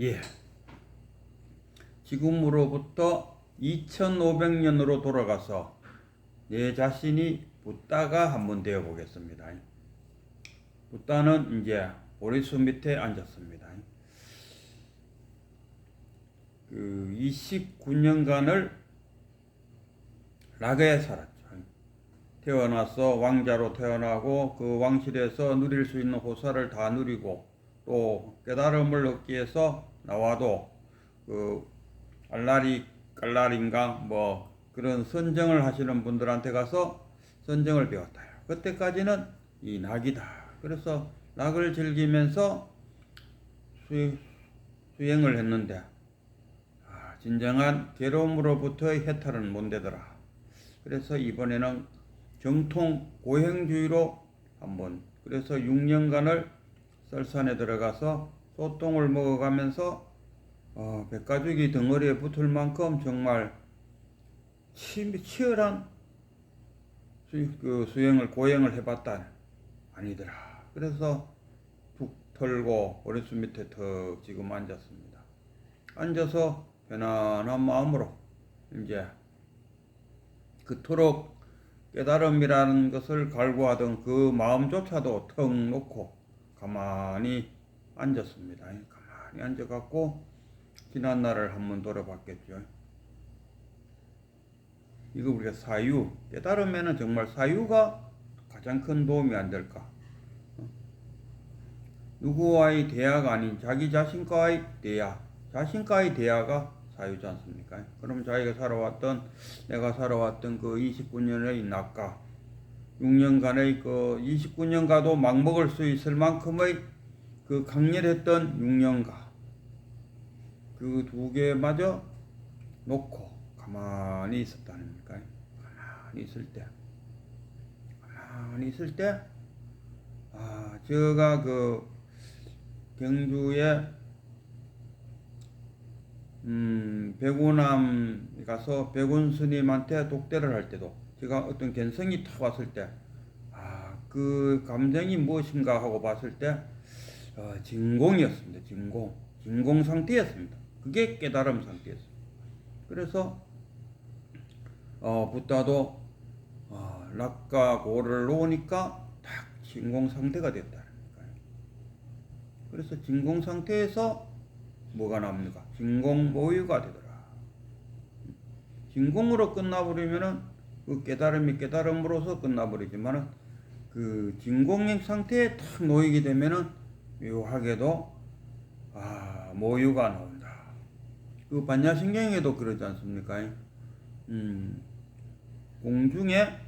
예. 지금으로부터 2500년으로 돌아가서 내 자신이 붓다가 한번 되어 보겠습니다. 붓다는 이제 보리수 밑에 앉았습니다. 그 29년간을 락에 살았죠. 태어나서 왕자로 태어나고 그 왕실에서 누릴 수 있는 호사를 다 누리고 또 깨달음을 얻기 위해서 나와도 그 깔라린가 뭐 그런 선정을 하시는 분들한테 가서 선정을 배웠다. 그때까지는 이 낙이다. 그래서 낙을 즐기면서 수행을 했는데 진정한 괴로움으로부터의 해탈은 못 되더라. 그래서 이번에는 정통 고행주의로 한번 그래서 6년간을 썰산에 들어가서 소똥을 먹어가면서 백가죽이 덩어리에 붙을 만큼 정말 치열한 고행을 해봤다. 아니더라. 그래서 툭 털고 오리수 밑에 턱 지금 앉았습니다. 앉아서 편안한 마음으로 이제 그토록 깨달음이라는 것을 갈구하던 그 마음조차도 턱 놓고 가만히 앉았습니다. 가만히 앉아갖고 지난 날을 한번 돌아봤겠죠. 이거 우리가 사유, 깨달음에는 정말 사유가 가장 큰 도움이 안 될까? 누구와의 대화가 아닌 자기 자신과의 대화, 자신과의 대화가 사유지 않습니까? 그럼 내가 살아왔던 그 29년의 낙과 6년간의 그 29년가도 막 먹을 수 있을 만큼의 그 강렬했던 6년가 그 두 개마저 놓고 가만히 있었다니까요. 가만히 있을 때, 제가 그 경주에 백운암 가서 백운 스님한테 독대를 할 때도 제가 어떤 견성이 탁 왔을 때, 그 감정이 무엇인가 하고 봤을 때, 진공이었습니다. 진공 상태였습니다. 그게 깨달음 상태였습니다. 그래서, 붓다도, 락과 고를 놓으니까 딱 진공 상태가 됐다. 그래서 진공 상태에서 뭐가 납니까? 진공 모유가 되더라. 진공으로 끝나버리면은 그 깨달음으로서 끝나버리지만은 그 진공의 상태에 탁 놓이게 되면은 묘하게도 모유가 나온다. 그 반야신경에도 그러지 않습니까? 공중에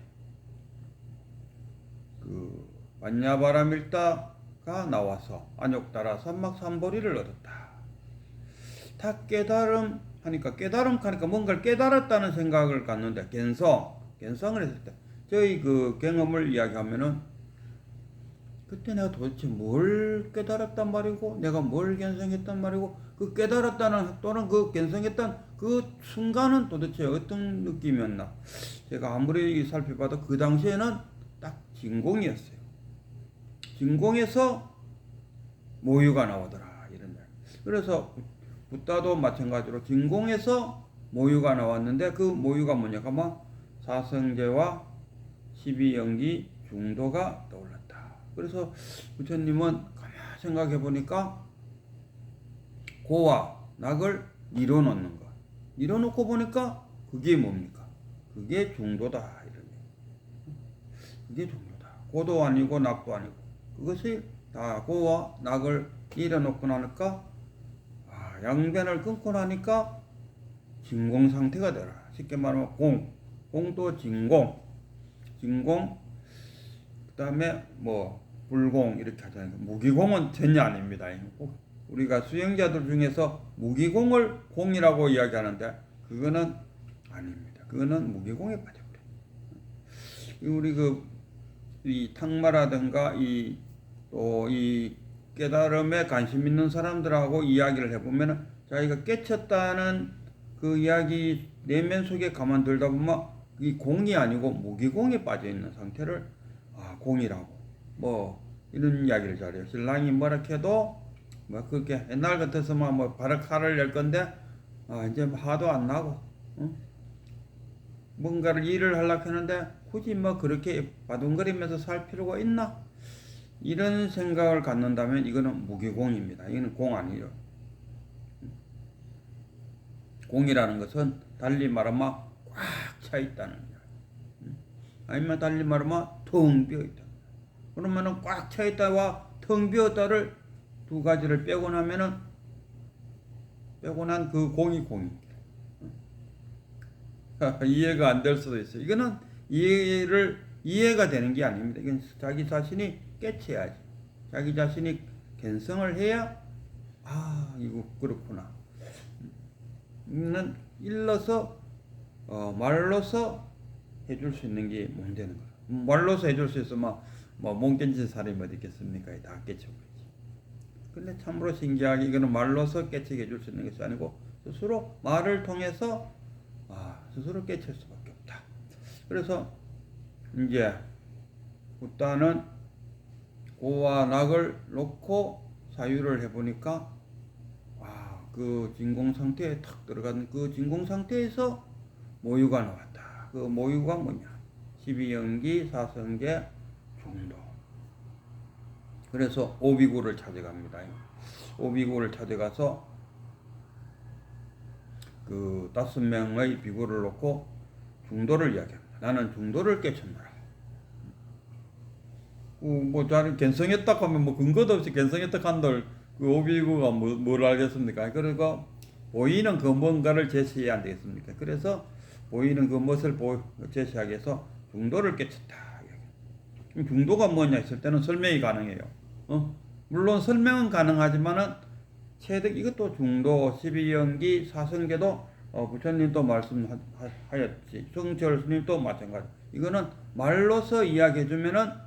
그 반야바라밀다가 나와서 안욕따라 삼막삼보리를 얻었다. 다 깨달음 하니까 뭔가를 깨달았다는 생각을 갖는데 견성을 했을 때 저희 그 경험을 이야기하면은 그때 내가 도대체 뭘 깨달았단 말이고 내가 뭘 견성했단 말이고 그 깨달았다는 또는 그 견성했던 그 순간은 도대체 어떤 느낌이었나. 제가 아무리 살펴봐도 그 당시에는 딱 진공이었어요. 진공에서 모유가 나오더라 이런 말. 그래서 붓다도 마찬가지로 진공에서 모유가 나왔는데 그 모유가 뭐냐 하면 사성제와 12연기 중도가 떠올랐다. 그래서 부처님은 가만히 생각해 보니까 고와 낙을 밀어놓는 것. 밀어놓고 보니까 그게 뭡니까? 그게 중도다. 이런 그게 중도다. 고도 아니고 낙도 아니고 그것이 다 고와 낙을 밀어놓고 나니까 양변을 끊고 나니까 진공 상태가 되라. 쉽게 말하면 공도 진공, 그 다음에 뭐 불공 이렇게 하잖아요. 무기공은 전혀 아닙니다. 우리가 수행자들 중에서 무기공을 공이라고 이야기하는데 그거는 아닙니다. 그거는 무기공에 빠져버려요. 우리 이 탕마라든가 또 이 깨달음에 관심 있는 사람들하고 이야기를 해보면 자기가 깨쳤다는 그 이야기 내면 속에 가만들다 보면 이 공이 아니고 무기공에 빠져 있는 상태를 공이라고 뭐 이런 이야기를 잘해요. 신랑이 뭐라 해도 뭐 그게 옛날 같았으면 뭐 바로 칼을 낼 건데 이제 화도 안 나고 뭔가를 일을 하려고 하는데 굳이 뭐 그렇게 바둥거리면서 살 필요가 있나? 이런 생각을 갖는다면 이거는 무기공입니다. 이거는 공 아니에요. 공이라는 것은 달리 말하면 꽉 차 있다는 거야. 아니면 달리 말하면 텅 비어 있다. 그러면은 꽉 차 있다와 텅 비었다를 두 가지를 빼고 나면은 빼고 난 그 공이 공입니다. 이해가 안 될 수도 있어요. 이거는 이해가 되는 게 아닙니다. 이건 자기 자신이 깨쳐야지. 자기 자신이 견성을 해야 이거 그렇구나. 이는 일러서 말로서 해줄 수 있는 게 못 되는 거야. 말로서 해줄 수 있으면 몸 깨진 사람이 어디 있겠습니까? 다 깨쳐버리지. 근데 참으로 신기하게 이거는 말로서 깨치게 해줄 수 있는 것이 아니고 스스로 말을 통해서 스스로 깨칠 수밖에 없다. 그래서 이제 부다는 고와 낙을 놓고 사유를 해보니까 그 진공 상태에 탁 들어가는 그 진공 상태에서 모유가 나왔다. 그 모유가 뭐냐? 12연기, 사성계, 중도. 그래서 오비구를 찾아갑니다. 오비구를 찾아가서 그 5명의 비구를 놓고 중도를 이야기합니다. 나는 중도를 깨쳤노라. 자는 견성했다 하면 근거도 없이 견성했다 한들 그 오비구가 뭘 알겠습니까? 그리고 보이는 그 뭔가를 제시해야 안 되겠습니까? 그래서 보이는 그 무엇을 제시하기 위해서 중도를 깨쳤다. 그럼 중도가 뭐냐 했을 때는 설명이 가능해요. 물론 설명은 가능하지만은 체득 이것도 중도 12연기 사성계도 부처님도 말씀하였지. 성철 스님도 마찬가지. 이거는 말로서 이야기해주면은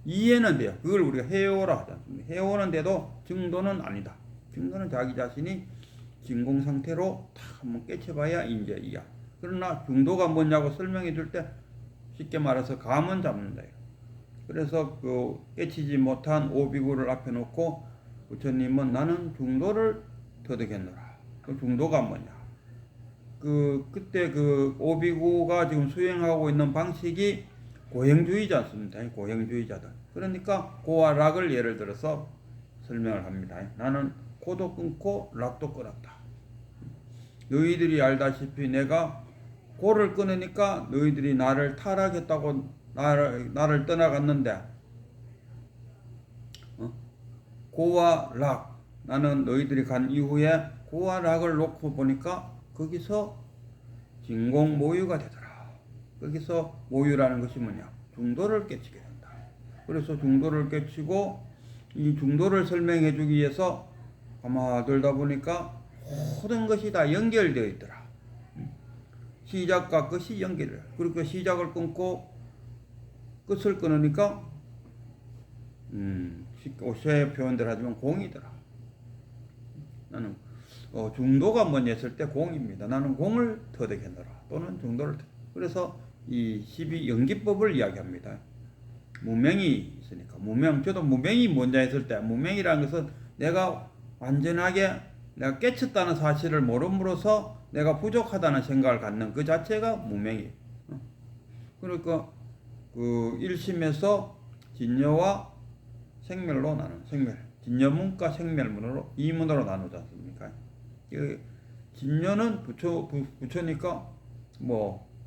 이해는 돼요. 그걸 우리가 해오라 하지 않습니까? 해오는데도 증도는 아니다. 증도는 자기 자신이 진공 상태로 다 한번 깨쳐봐야 이제 이야. 그러나 중도가 뭐냐고 설명해 줄 때 쉽게 말해서 감은 잡는다. 그래서 그 깨치지 못한 오비구를 앞에 놓고 부처님은 나는 중도를 터득했노라. 그 중도가 뭐냐? 그때 그 오비구가 지금 수행하고 있는 방식이 고행주의지 않습니까? 고행주의자들. 그러니까 고와 락을 예를 들어서 설명을 합니다. 나는 고도 끊고 락도 끊었다. 너희들이 알다시피 내가 고를 끊으니까 너희들이 나를 타락했다고 나를 떠나갔는데 고와 락 나는 너희들이 간 이후에 고와 락을 놓고 보니까 거기서 진공 모유가 되더라. 거기서 모유라는 것이 뭐냐? 중도를 깨치게 된다. 그래서 중도를 깨치고 이 중도를 설명해 주기 위해서 아마 들다 보니까 모든 것이 다 연결되어 있더라. 시작과 끝이 연결해. 그리고 시작을 끊고 끝을 끊으니까 오세 표현들 하지만 공이더라. 나는 중도가 뭐냐 했을 때 공입니다. 나는 공을 터득했노라. 또는 중도를 그래서 이 12연기법을 이야기합니다. 무명이 있으니까 저도 무명이 뭐냐 했을 때 무명이라는 것은 내가 완전하게 내가 깨쳤다는 사실을 모름으로써 내가 부족하다는 생각을 갖는 그 자체가 무명이에요. 그러니까 그 1심에서 진여와 생멸로 나눈 진여문과 생멸문으로 이문으로 나누지 않습니까? 진여는 부처니까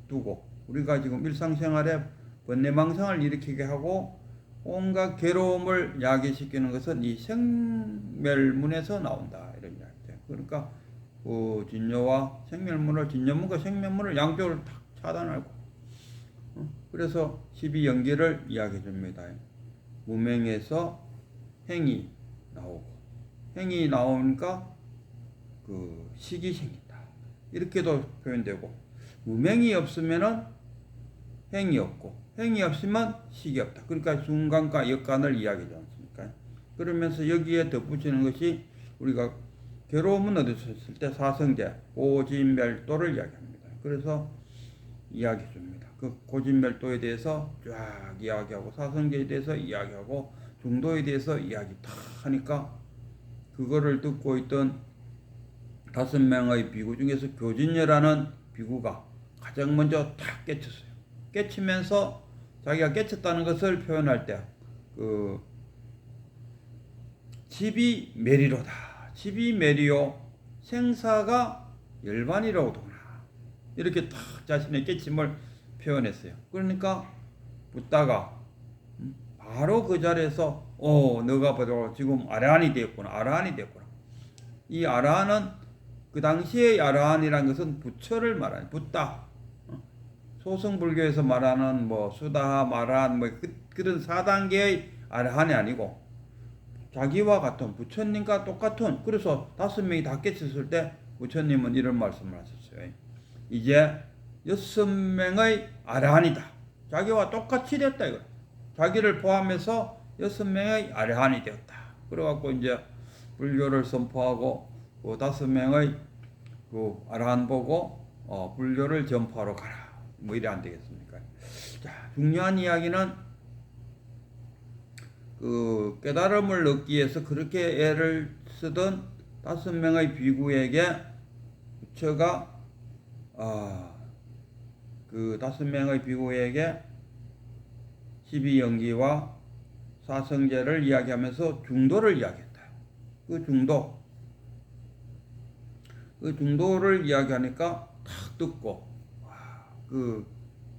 두고 우리가 지금 일상생활에 번뇌망상을 일으키게 하고 온갖 괴로움을 야기시키는 것은 이 생멸문에서 나온다 이런 이야기죠. 그러니까 그 진여와 생멸문을 진여문과 생멸문을 양쪽을 탁 차단하고 그래서 12연기를 이야기해 줍니다. 무명에서 행이 나오고 행이 나오니까 그 식이 생긴다 이렇게도 표현되고 무명이 없으면은 행이 없고 행이 없으면 식이 없다. 그러니까 순간과 역간을 이야기하지 않습니까? 그러면서 여기에 덧붙이는 것이 우리가 괴로움은 어디서 있을 때 사성제 고진멸도를 이야기합니다. 그래서 이야기해 줍니다. 그 고진멸도에 대해서 쫙 이야기하고 사성제에 대해서 이야기하고 중도에 대해서 이야기 다 하니까 그거를 듣고 있던 5명의 비구 중에서 교진녀라는 비구가 가장 먼저 탁 깨쳤어요. 깨치면서 자기가 깨쳤다는 것을 표현할 때 집이 메리로다. 집이 메리요 생사가 열반이로구나. 이렇게 탁 자신의 깨침을 표현했어요. 그러니까 붓다가 바로 그 자리에서 너가 바로 지금 아라한이 되었구나. 아라한이 되었구나. 이 아라한은 그 당시의 아라한이란 것은 부처를 말하는 붓다. 소승불교에서 말하는 뭐 수다, 마라한 뭐 그런 4단계의 아라한이 아니고 자기와 같은 부처님과 똑같은, 그래서 5명이 다 깨쳤을 때 부처님은 이런 말씀을 하셨어요. 이제 6명의 아라한이다. 자기와 똑같이 됐다 이거. 자기를 포함해서 6명의 아라한이 되었다. 그래갖고 이제 불교를 선포하고 그 5명의 그 아라한 보고 불교를 전파하러 가라. 뭐 이래 안 되겠습니까? 자, 중요한 이야기는 그 깨달음을 얻기 위해서 그렇게 애를 쓰던 5명의 비구에게 부처가 그 5명의 비구에게 12연기와 사성제를 이야기하면서 중도를 이야기했다. 그 중도를 이야기하니까 탁 듣고 그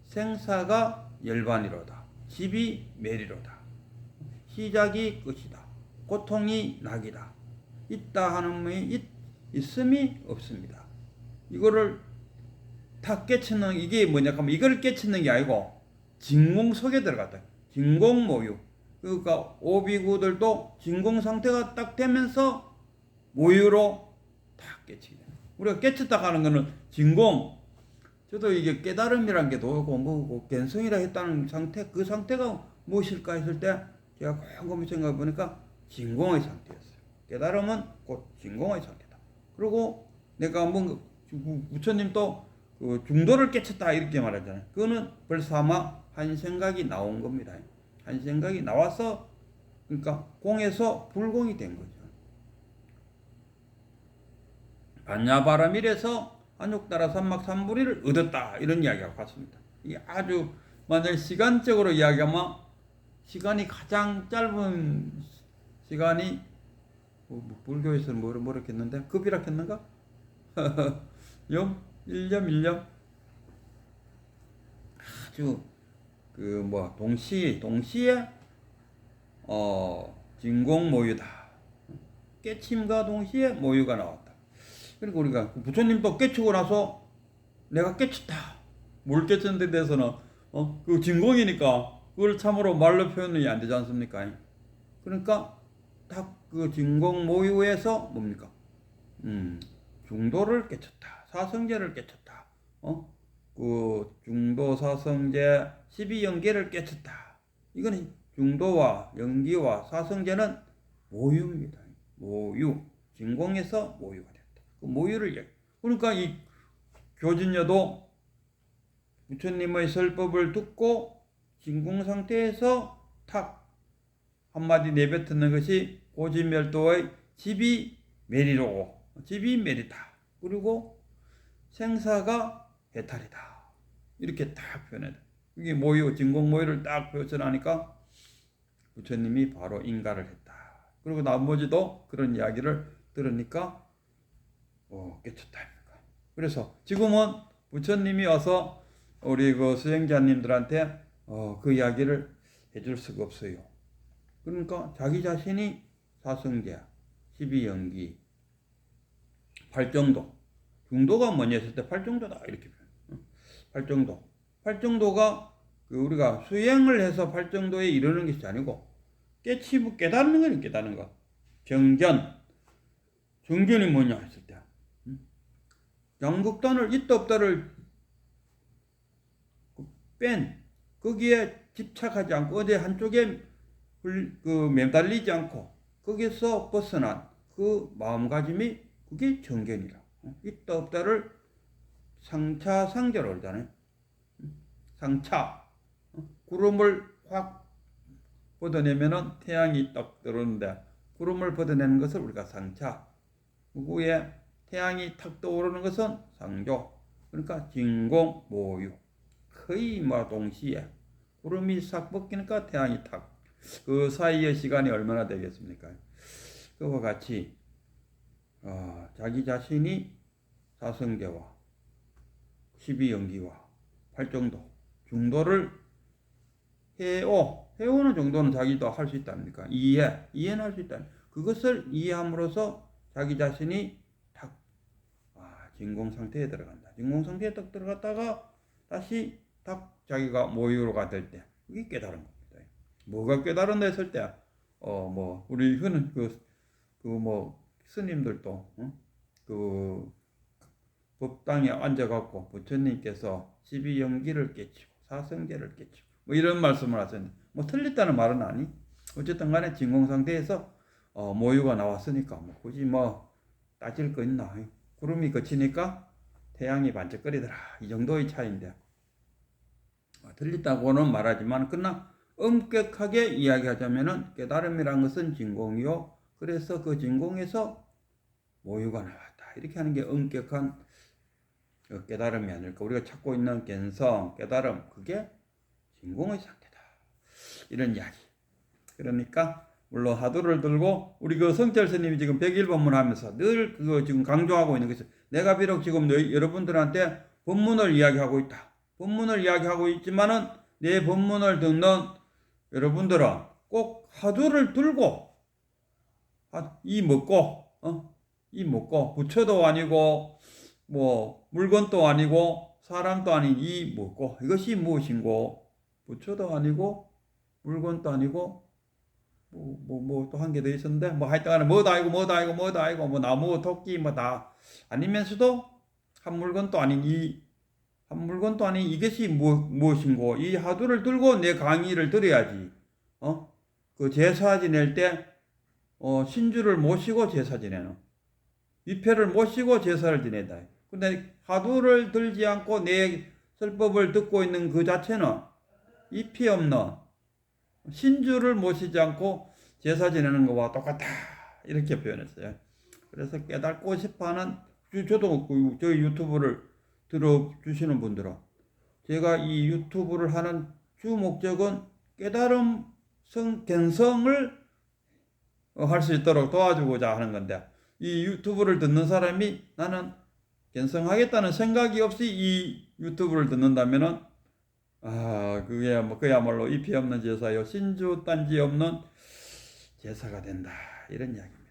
생사가 열반이로다. 집이 매리로다. 시작이 끝이다. 고통이 낙이다. 있다 하는 분이 있음이 없습니다. 이거를 다 깨치는, 이게 뭐냐 하면 이걸 깨치는 게 아니고 진공 속에 들어갔다. 진공 모유. 그러니까 오비구들도 진공 상태가 딱 되면서 모유로 다 깨치게 됩니다. 우리가 깨쳤다 하는 거는 진공. 저도 이게 깨달음이란 게 도고 뭐고 견성이라 했다는 상태, 그 상태가 무엇일까 했을 때 제가 곰곰이 생각해 보니까 진공의 상태였어요. 깨달음은 곧 진공의 상태다. 그리고 내가 한번 부처님도 그 중도를 깨쳤다 이렇게 말하잖아요. 그거는 벌써 아마 한 생각이 나온 겁니다. 한 생각이 나와서, 그러니까 공에서 불공이 된 거죠. 반야바라밀에서 안욕따라 삼막삼부리를 얻었다 이런 이야기가 같습니다. 이게 아주 만약 시간적으로 이야기하면 시간이 가장 짧은 시간이 불교에서는 뭐라 했는데 급이라 했는가? 1년 1년 아주 동시에 진공 모유다. 깨침과 동시에 모유가 나왔다. 그리고 우리가 부처님도 깨치고 나서 내가 깨쳤다. 뭘 깨쳤는데 대해서는 그 진공이니까 그걸 참으로 말로 표현이 안 되지 않습니까? 그러니까 딱 그 진공 모유에서 뭡니까? 중도를 깨쳤다. 사성제를 깨쳤다. 그 중도 사성제 12연계를 깨쳤다. 이거는 중도와 연기와 사성제는 모유입니다. 모유. 진공에서 모유가 됐다. 그 모유를 그러니까 이 교진녀도 부처님의 설법을 듣고 진공 상태에서 탁 한마디 내뱉는 것이 고지멸도의 집이 메리로고, 집이 메리다. 그리고 생사가 해탈이다. 이렇게 딱 표현해요. 이게 모유, 진공 모유를 딱 표현하니까 부처님이 바로 인가를 했다. 그리고 나머지도 그런 이야기를 들으니까 깨쳤다. 그래서 지금은 부처님이 와서 우리 그 수행자님들한테 그 이야기를 해줄 수가 없어요. 그러니까 자기 자신이 사성제, 12연기, 팔정도, 중도가 뭐냐 했을 때 팔정도다 이렇게 표현. 팔정도가 그 우리가 수행을 해서 팔정도에 이르는 것이 아니고 깨치고 깨닫는 거는 깨닫는 거. 정견이 뭐냐 했을 때 양극단을 있다 없다를 뺀, 거기에 집착하지 않고 어디 한쪽에 매달리지 않고 거기서 벗어난 그 마음가짐이 그게 정견이라. 있다 없다를 상차상제로 하잖아요. 상차. 구름을 확 뻗어내면은 태양이 딱 들어오는데 구름을 벗어내는 것을 우리가 상차, 그 위에 태양이 탁 떠오르는 것은 상조. 그러니까 진공, 모유. 거의 뭐 동시에 구름이 싹 벗기니까 태양이 탁. 그 사이의 시간이 얼마나 되겠습니까? 그와 같이 자기 자신이 사성계와 12연기와 팔정도, 중도를 해오는 정도는 자기도 할 수 있답니까? 이해는 할 수 있다. 그것을 이해함으로써 자기 자신이 탁 진공 상태에 들어간다. 진공 상태에 딱 들어갔다가 다시 딱 자기가 모유로가 될 때, 그게 깨달은 겁니다. 뭐가 깨달은다 했을 때, 우리 흔은 스님들도, 그 법당에 앉아갖고 부처님께서 12연기를 깨치고 사성계를 깨치고 뭐 이런 말씀을 하셨는데, 뭐 틀렸다는 말은 아니. 어쨌든 간에 진공 상태에서 모유가 나왔으니까 뭐 굳이 뭐 따질 거 있나. 구름이 그치니까 태양이 반짝거리더라. 이 정도의 차이인데, 틀렸다고는 말하지만 그러나 엄격하게 이야기하자면은 깨달음이란 것은 진공이요, 그래서 그 진공에서 모유가 나왔다, 이렇게 하는 게 엄격한 깨달음이 아닐까. 우리가 찾고 있는 견성, 깨달음, 그게 진공의 상태다, 이런 이야기. 그러니까 물론 화두를 들고 우리 그 성철 스님이 지금 101법문 하면서 늘 그거 지금 강조하고 있는 것이, 내가 비록 지금 여러분들한테 법문을 이야기하고 있다, 법문을 이야기하고 있지만은 내 법문을 듣는 여러분들은 꼭 화두를 들고 이 먹고 부처도 아니고 뭐 물건도 아니고 사람도 아닌 이 먹고, 이것이 무엇인고, 부처도 아니고 물건도 아니고 뭐 또 한 개 더 있었는데, 뭐 하여튼간에 뭐도 아니고 뭐 나무 토끼 뭐 다 아니면서도 한 물건도 아닌 이것이 무엇인고, 이 화두를 들고 내 강의를 들어야지. 그 제사 지낼 때 신주를 모시고 제사 지내는, 위패를 모시고 제사를 지낸다. 근데 화두를 들지 않고 내 설법을 듣고 있는 그 자체는 잎이 없는, 신주를 모시지 않고 제사 지내는 것과 똑같다, 이렇게 표현했어요. 그래서 깨닫고 싶어하는, 저도 저희 유튜브를 들어주시는 분들은, 제가 이 유튜브를 하는 주 목적은 깨달음 견성을 할 수 있도록 도와주고자 하는 건데, 이 유튜브를 듣는 사람이 나는 견성하겠다는 생각이 없이 이 유튜브를 듣는다면은 그게 뭐 그야말로 잎이 없는 제사요, 신주 딴지 없는 제사가 된다, 이런 이야기입니다.